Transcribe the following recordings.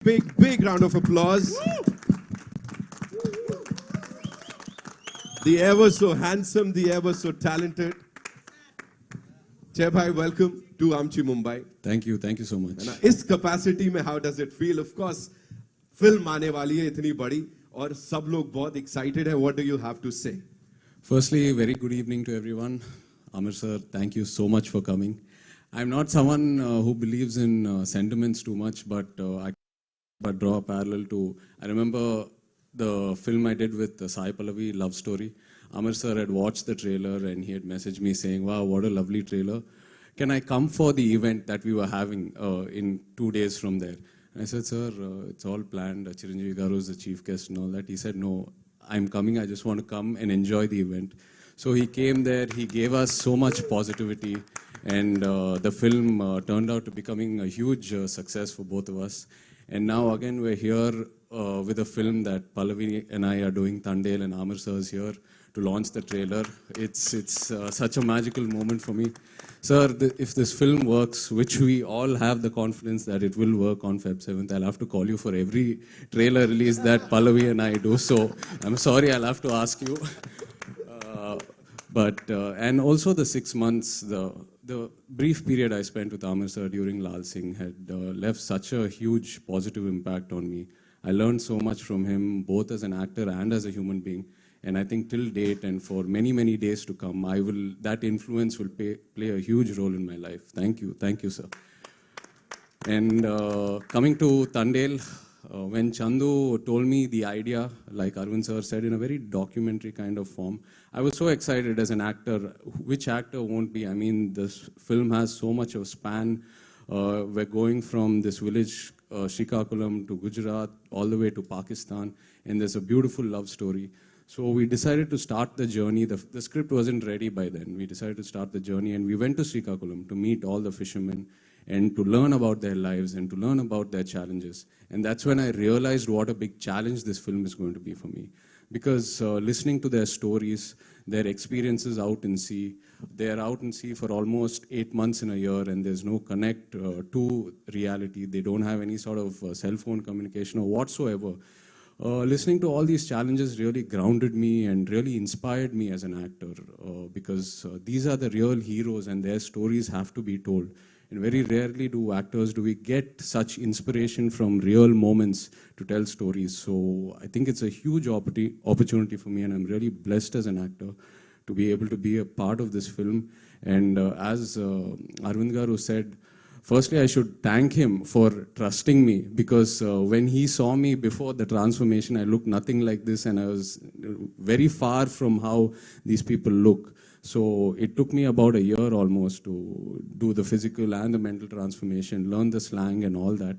Big round of applause. The ever so handsome, the ever so talented Jai Bhai, welcome to Amchi Mumbai. Thank you so much. इस capacity में how does it feel? Of course, film आने वाली है इतनी बड़ी और सब लोग बहुत excited है. What do you have to say? Firstly, very good evening to everyone. Amir sir, thank you so much for coming. I'm not someone who believes in sentiments too much, but I draw a parallel to, I remember the film I did with Sai Pallavi, Love Story. Amir sir had watched the trailer and he had messaged me saying, wow, what a lovely trailer. Can I come for the event that we were having in 2 days from there? And I said, sir, it's all planned. Chiranjeevi Garu is the chief guest and all that. He said, no, I'm coming. I just want to come and enjoy the event. So he came there. He gave us so much positivity. And the film turned out to becoming a huge success for both of us. And now again, we're here with a film that Pallavi and I are doing. Tandel and Amir sir is here to launch the trailer. It's such a magical moment for me. Sir, if this film works, which we all have the confidence that it will work on Feb 7th, I'll have to call you for every trailer release that Pallavi and I do. So I'm sorry, I'll have to ask you. And also the 6 months, the brief period I spent with Amir sir during Lal Singh had left such a huge positive impact on me. I learned so much from him, both as an actor and as a human being. And I think till date and for many, many days to come, that influence will play a huge role in my life. Thank you, sir. And coming to Tandel, when Chandu told me the idea, like Arvind sir said, in a very documentary kind of form, I was so excited as an actor. Which actor won't be? I mean, this film has so much of span. We're going from this village, Srikakulam, to Gujarat, all the way to Pakistan, and there's a beautiful love story. So we decided to start the journey. The script wasn't ready by then. We decided to start the journey, and we went to Srikakulam to meet all the fishermen and to learn about their lives and to learn about their challenges. And that's when I realized what a big challenge this film is going to be for me. Because listening to their stories, their experiences out in sea, they're out in sea for almost 8 months in a year and there's no connect to reality. They don't have any sort of cell phone communication or whatsoever. Listening to all these challenges really grounded me and really inspired me as an actor because these are the real heroes and their stories have to be told. And very rarely do we get such inspiration from real moments to tell stories. So I think it's a huge opportunity for me and I'm really blessed as an actor to be able to be a part of this film. And as Arvind Garu said, firstly, I should thank him for trusting me because when he saw me before the transformation, I looked nothing like this and I was very far from how these people look. So it took me about a year almost to do the physical and the mental transformation, learn the slang and all that.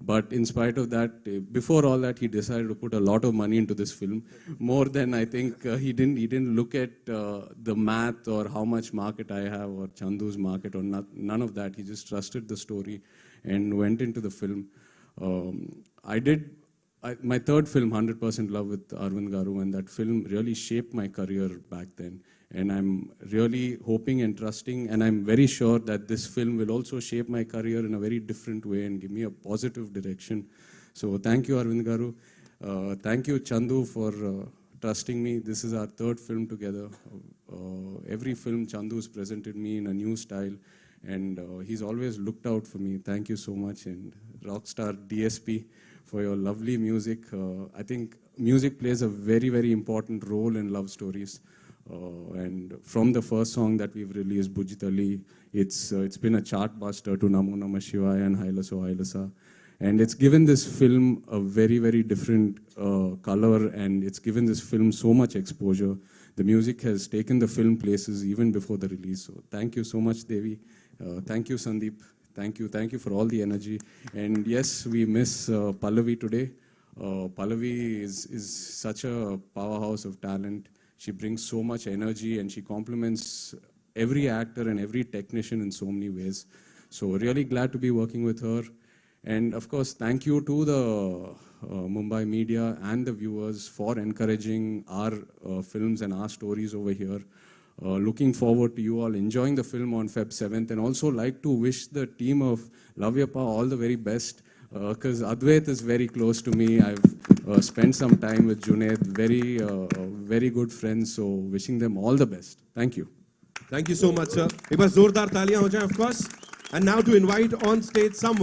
But in spite of that, before all that, he decided to put a lot of money into this film. More than I think he didn't look at the math or how much market I have or Chandu's market or none of that. He just trusted the story and went into the film. My third film, 100% Love with Arvind Garu, and that film really shaped my career back then. And I'm really hoping and trusting, and I'm very sure that this film will also shape my career in a very different way and give me a positive direction. So thank you, Arvind Garu. Thank you, Chandu, for trusting me. This is our third film together. Every film, Chandu's presented me in a new style, and he's always looked out for me. Thank you so much, and Rockstar DSP for your lovely music. I think music plays a very, very important role in love stories. And from the first song that we've released, Bujitali, it's been a chart buster to Namo Namah Shivaya and Hailaso Hailasa. And it's given this film a very, very different color and it's given this film so much exposure. The music has taken the film places even before the release. So thank you so much, Devi. Thank you, Sandeep. Thank you for all the energy. And yes, we miss Pallavi today. Pallavi is such a powerhouse of talent. She brings so much energy and she complements every actor and every technician in so many ways. So really glad to be working with her. And of course, thank you to the Mumbai media and the viewers for encouraging our films and our stories over here. Looking forward to you all enjoying the film on Feb 7th and also like to wish the team of Love Yapa all the very best. because Advait is very close to me. I've spent some time with Junaid, very good friends. So wishing them all the best. Thank you. Thank you so much, sir. एक बार जोरदार तालियां हो जाएं, of course. And now to invite on stage someone